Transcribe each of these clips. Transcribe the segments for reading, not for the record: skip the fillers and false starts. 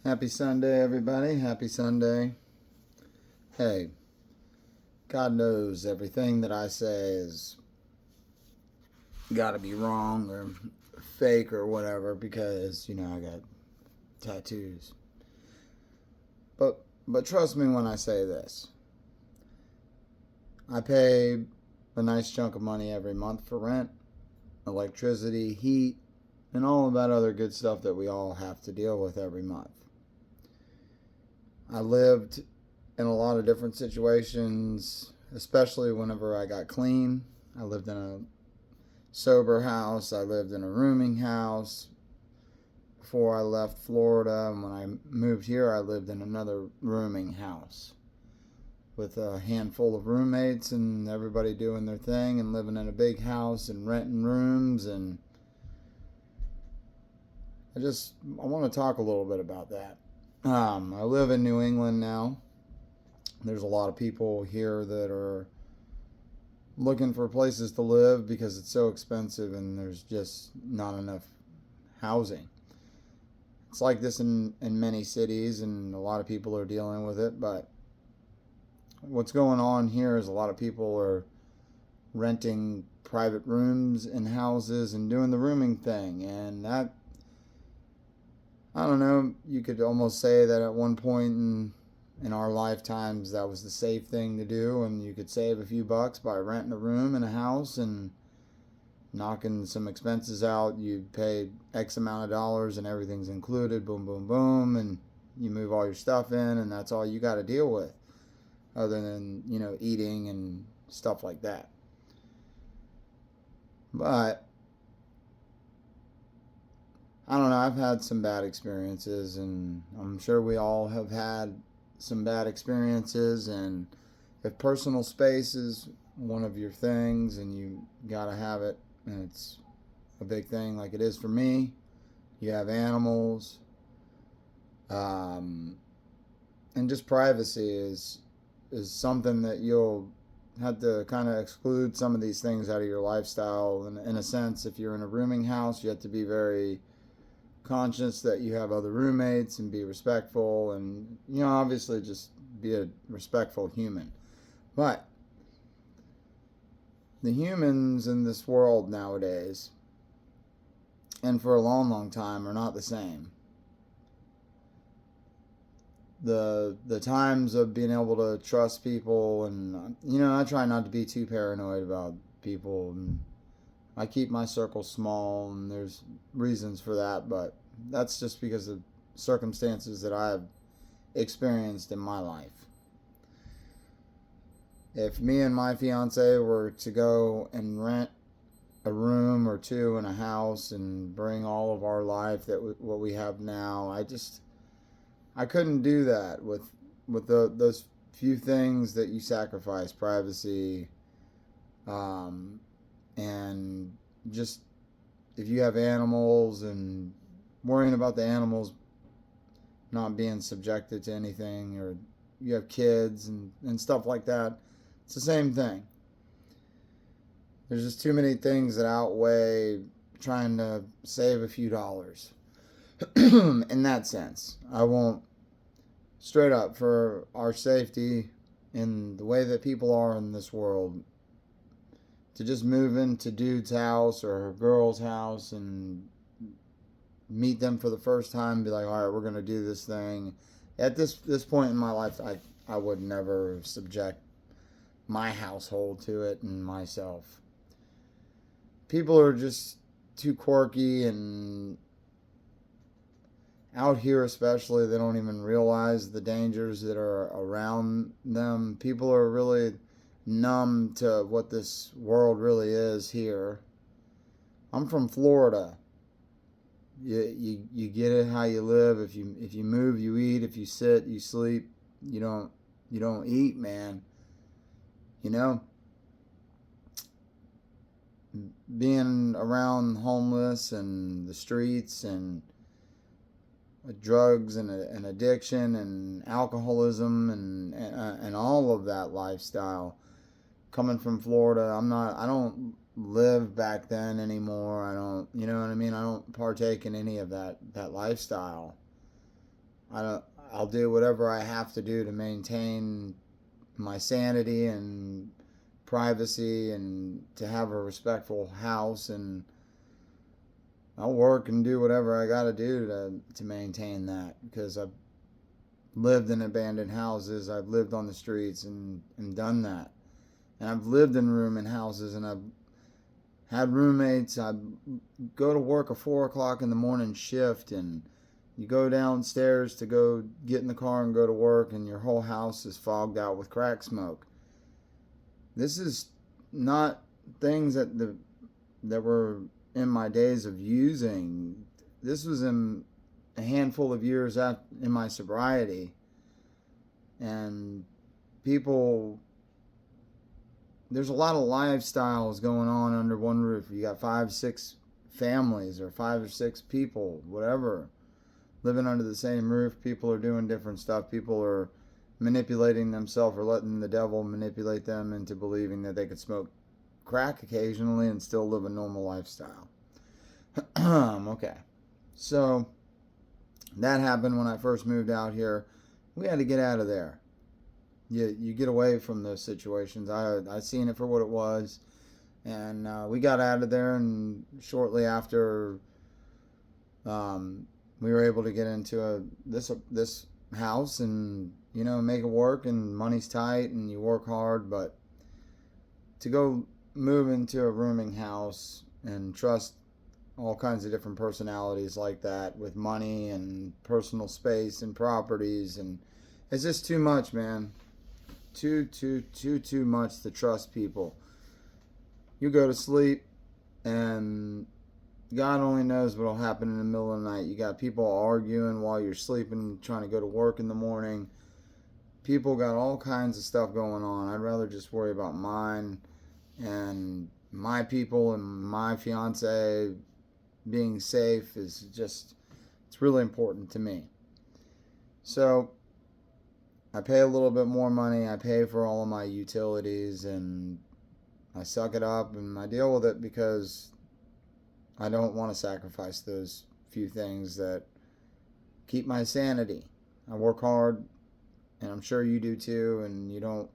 Happy Sunday, everybody. Happy Sunday. Hey, God knows everything that I say is got to be wrong or fake or whatever because, I got tattoos. But trust me when I say this. I pay a nice chunk of money every month for rent, electricity, heat, and all of that other good stuff that we all have to deal with every month. I lived in a lot of different situations, especially whenever I got clean. I lived in a sober house. I lived in a rooming house before I left Florida. And when I moved here, I lived in another rooming house with a handful of roommates and everybody doing their thing and living in a big house and renting rooms. And I want to talk a little bit about that. I live in New England now. There's a lot of people here that are looking for places to live because it's so expensive and there's just not enough housing. It's like this in many cities and a lot of people are dealing with it, but what's going on here is a lot of people are renting private rooms in houses and doing the rooming thing, and that, I don't know, you could almost say that at one point in our lifetimes that was the safe thing to do, and you could save a few bucks by renting a room in a house and knocking some expenses out. You pay X amount of dollars and everything's included, boom, boom, boom, and you move all your stuff in and that's all you got to deal with other than, eating and stuff like that. But I don't know, I've had some bad experiences, and I'm sure we all have had some bad experiences, and if personal space is one of your things and you gotta have it, and it's a big thing like it is for me, you have animals, and just privacy is something that you'll have to kind of exclude some of these things out of your lifestyle. And in a sense, if you're in a rooming house, you have to be very conscious that you have other roommates and be respectful and, obviously just be a respectful human. But the humans in this world nowadays, and for a long, long time, are not the same. The times of being able to trust people, and, I try not to be too paranoid about people, and I keep my circle small, and there's reasons for that, but that's just because of circumstances that I've experienced in my life. If me and my fiance were to go and rent a room or two in a house and bring all of our life what we have now, I couldn't do that with those few things that you sacrifice, privacy, and just if you have animals and worrying about the animals not being subjected to anything, or you have kids and stuff like that, it's the same thing. There's just too many things that outweigh trying to save a few dollars. In that sense, I won't, straight up, for our safety in the way that people are in this world, to just move into dude's house or a girl's house and meet them for the first time and be like, all right, we're going to do this thing. At this point in my life, I would never subject my household to it and myself. People are just too quirky, and out here especially, they don't even realize the dangers that are around them. People are really numb to what this world really is here. I'm from Florida. You get it how you live. If you move, you eat. If you sit, you sleep. You don't eat, man. Being around homeless and the streets and drugs and addiction and alcoholism and all of that lifestyle. Coming from Florida, I don't live back then anymore. I don't, you know what I mean? I don't partake in any of that lifestyle. I'll do whatever I have to do to maintain my sanity and privacy and to have a respectful house, and I'll work and do whatever I got to do to maintain that, because I've lived in abandoned houses, I've lived on the streets and done that. And I've lived in rooming houses, and I've had roommates. I go to work a 4 o'clock in the morning shift, and you go downstairs to go get in the car and go to work, and your whole house is fogged out with crack smoke. This is not things that were in my days of using. This was in a handful of years in my sobriety, and people, there's a lot of lifestyles going on under one roof. You got 5-6 families or 5 or 6 people, whatever, living under the same roof. People are doing different stuff. People are manipulating themselves or letting the devil manipulate them into believing that they could smoke crack occasionally and still live a normal lifestyle. Okay, so that happened when I first moved out here. We had to get out of there. You get away from those situations. I seen it for what it was, and we got out of there. And shortly after, we were able to get into this house and make it work. And money's tight, and you work hard, but to go move into a rooming house and trust all kinds of different personalities like that with money and personal space and properties, and it's just too much, man. Too much to trust people. You go to sleep, and God only knows what'll happen in the middle of the night. You got people arguing while you're sleeping, trying to go to work in the morning. People got all kinds of stuff going on. I'd rather just worry about mine and my people and my fiance being safe. It's really important to me. So I pay a little bit more money. I pay for all of my utilities, and I suck it up and I deal with it, because I don't want to sacrifice those few things that keep my sanity. I work hard, and I'm sure you do too, and you don't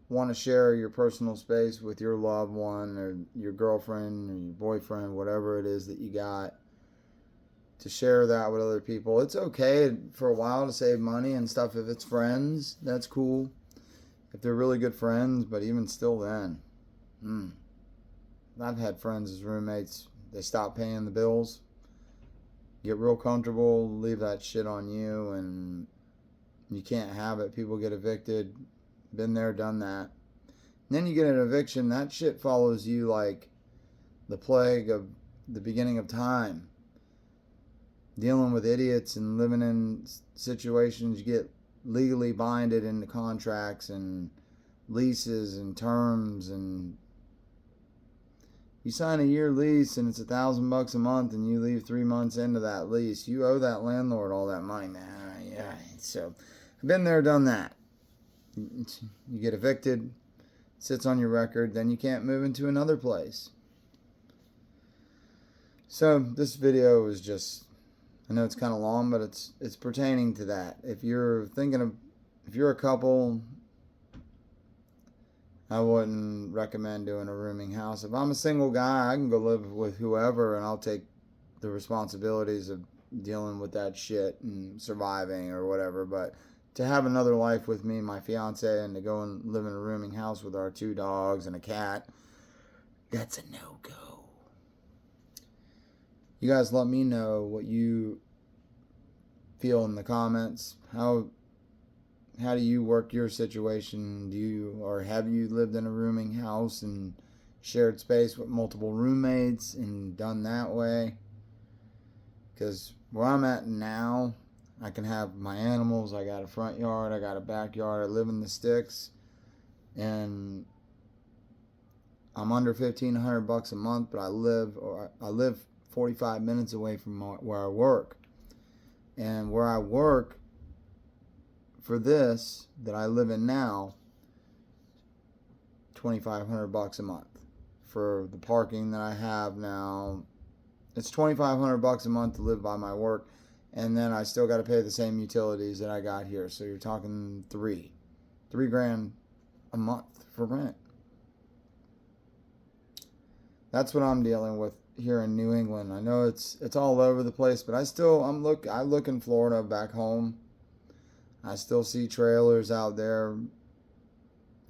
want to share your personal space with your loved one or your girlfriend or your boyfriend, whatever it is that you got, to share that with other people. It's okay for a while to save money and stuff. If it's friends, that's cool, if they're really good friends, but even still then, I've had friends as roommates, they stop paying the bills, get real comfortable, leave that shit on you, and you can't have it. People get evicted. Been there, done that. And then you get an eviction, that shit follows you like the plague of the beginning of time. Dealing with idiots and living in situations, you get legally binded into contracts and leases and terms, and you sign a year lease and it's $1,000 a month, and you leave 3 months into that lease. You owe that landlord all that money, man. Yeah. So I've been there, done that. You get evicted, sits on your record, then you can't move into another place. So this video is just, I know it's kind of long, but it's pertaining to that. If you're a couple, I wouldn't recommend doing a rooming house. If I'm a single guy, I can go live with whoever, and I'll take the responsibilities of dealing with that shit and surviving or whatever. But to have another life with me, my fiance, and to go and live in a rooming house with our 2 dogs and a cat, that's a no-go. You guys let me know what you feel in the comments. How do you work your situation? Have you lived in a rooming house and shared space with multiple roommates and done that way? Because where I'm at now, I can have my animals. I got a front yard, I got a backyard, I live in the sticks, and I'm under $1,500 a month, but I live 45 minutes away from where I work. And where I work for this that I live in now, $2,500 a month. For the parking that I have now, it's $2,500 a month to live by my work. and then I still got to pay the same utilities that I got here. So you're talking three grand a month for rent. That's what I'm dealing with here in New England. I know it's all over the place, but I look in Florida back home. I still see trailers out there,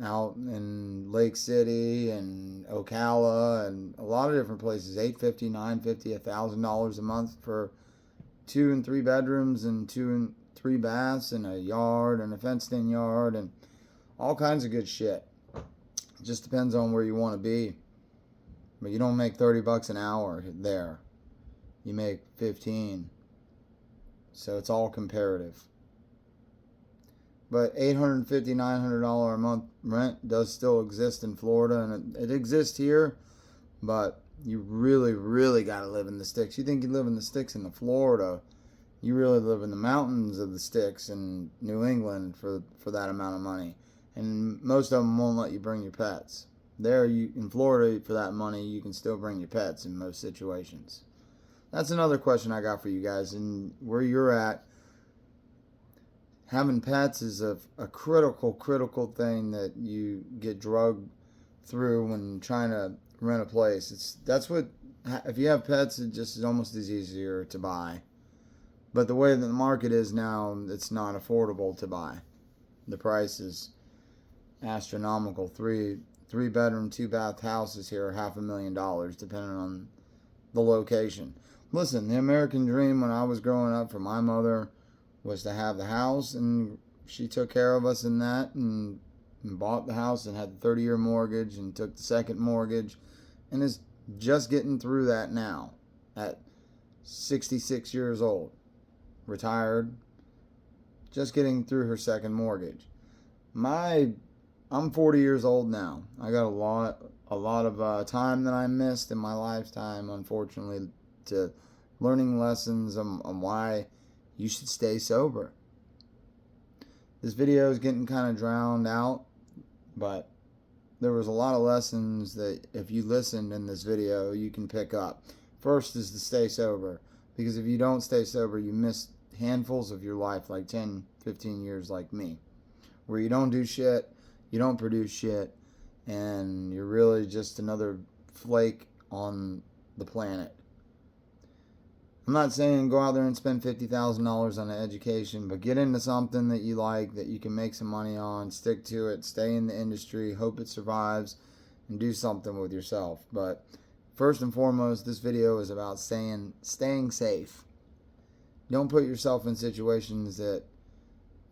out in Lake City and Ocala and a lot of different places. $850, $950, $1,000 a month for 2 and 3 bedrooms and 2 and 3 baths and a yard and a fenced-in yard and all kinds of good shit. It just depends on where you want to be. But you don't make $30 an hour there. You make 15. So it's all comparative. But $850, $900 a month rent does still exist in Florida, and it exists here, but you really, really got to live in the sticks. You think you live in the sticks in Florida, you really live in the mountains of the sticks in New England for that amount of money. And most of them won't let you bring your pets. There, in Florida, for that money, you can still bring your pets in most situations. That's another question I got for you guys. And where you're at, having pets is a critical thing that you get drugged through when trying to rent a place. If you have pets, it just is almost as easier to buy. But the way that the market is now, it's not affordable to buy. The price is astronomical. Three bedroom, 2 bath houses here are $500,000 depending on the location. Listen, the American dream when I was growing up for my mother was to have the house, and she took care of us in that and bought the house and had the 30-year mortgage and took the second mortgage and is just getting through that now at 66 years old. Retired, just getting through her second mortgage. I'm 40 years old now. I got a lot of time that I missed in my lifetime, unfortunately, to learning lessons on why you should stay sober. This video is getting kind of drowned out, but there was a lot of lessons that if you listened in this video, you can pick up. First is to stay sober, because if you don't stay sober, you miss handfuls of your life, like 10, 15 years like me, where you don't do shit, you don't produce shit, and you're really just another flake on the planet. I'm not saying go out there and spend $50,000 on an education, but get into something that you like, that you can make some money on, stick to it, stay in the industry, hope it survives, and do something with yourself. But first and foremost, this video is about staying safe. Don't put yourself in situations that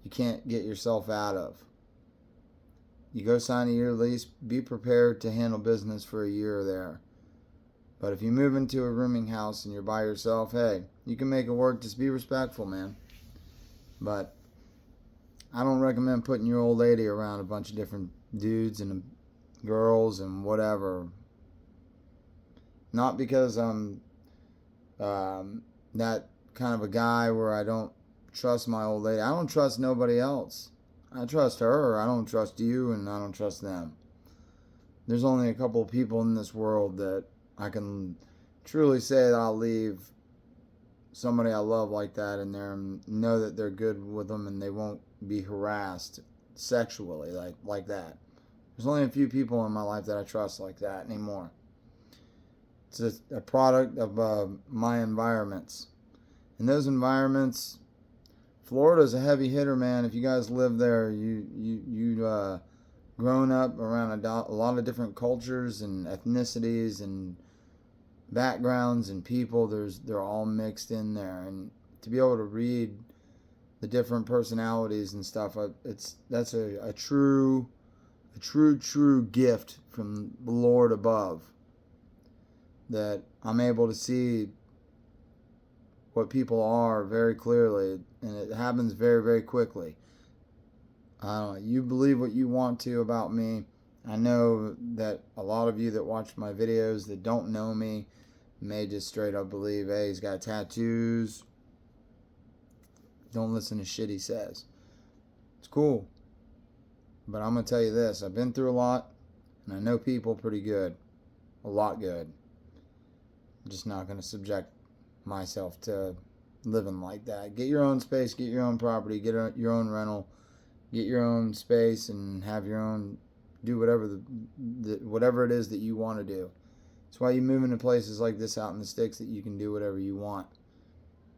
you can't get yourself out of. You go sign a year lease, be prepared to handle business for a year there. But if you move into a rooming house and you're by yourself, hey, you can make it work. Just be respectful, man. But I don't recommend putting your old lady around a bunch of different dudes and girls and whatever. Not because I'm that kind of a guy where I don't trust my old lady. I don't trust nobody else. I trust her. I don't trust you, and I don't trust them. There's only a couple of people in this world that I can truly say that I'll leave somebody I love like that in there and know that they're good with them and they won't be harassed sexually like that. There's only a few people in my life that I trust like that anymore. It's a product of my environments. In those environments, Florida's a heavy hitter, man. If you guys live there, you grown up around a lot of different cultures and ethnicities and backgrounds and people. They're all mixed in there, and to be able to read the different personalities and stuff, that's a true gift from the Lord above, that I'm able to see what people are very clearly, and it happens very, very quickly. You believe what you want to about me. I know that a lot of you that watch my videos that don't know me may just straight up believe, hey, he's got tattoos. Don't listen to shit he says. It's cool. But I'm going to tell you this. I've been through a lot, and I know people pretty good. A lot good. I'm just not going to subject myself to living like that. Get your own space, get your own property, get your own rental, get your own space, and have your own, do whatever whatever it is that you want to do. That's why you move into places like this out in the sticks, that you can do whatever you want.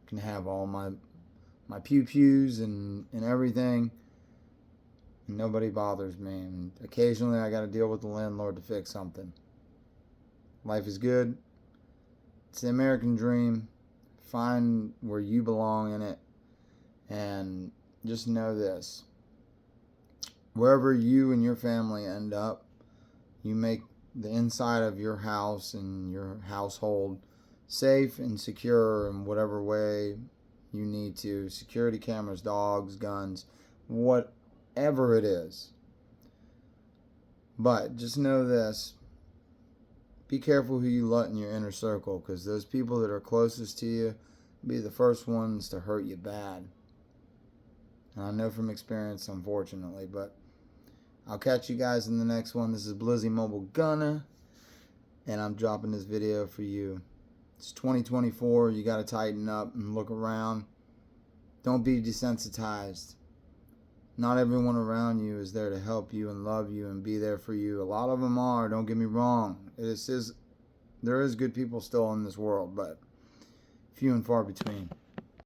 You can have all my pews and everything, and nobody bothers me. And occasionally I got to deal with the landlord to fix something. Life is good. It's the American dream. Find where you belong in it, and just know this: wherever you and your family end up, you make the inside of your house and your household safe and secure in whatever way you need to. Security cameras, dogs, guns, whatever it is. But just know this: be careful who you let in your inner circle, because those people that are closest to you will be the first ones to hurt you bad. And I know from experience, unfortunately, but I'll catch you guys in the next one. This is Blizzy Mobile Gunner, and I'm dropping this video for you. It's 2024. You got to tighten up and look around. Don't be desensitized. Not everyone around you is there to help you and love you and be there for you. A lot of them are, don't get me wrong. There is good people still in this world, but few and far between.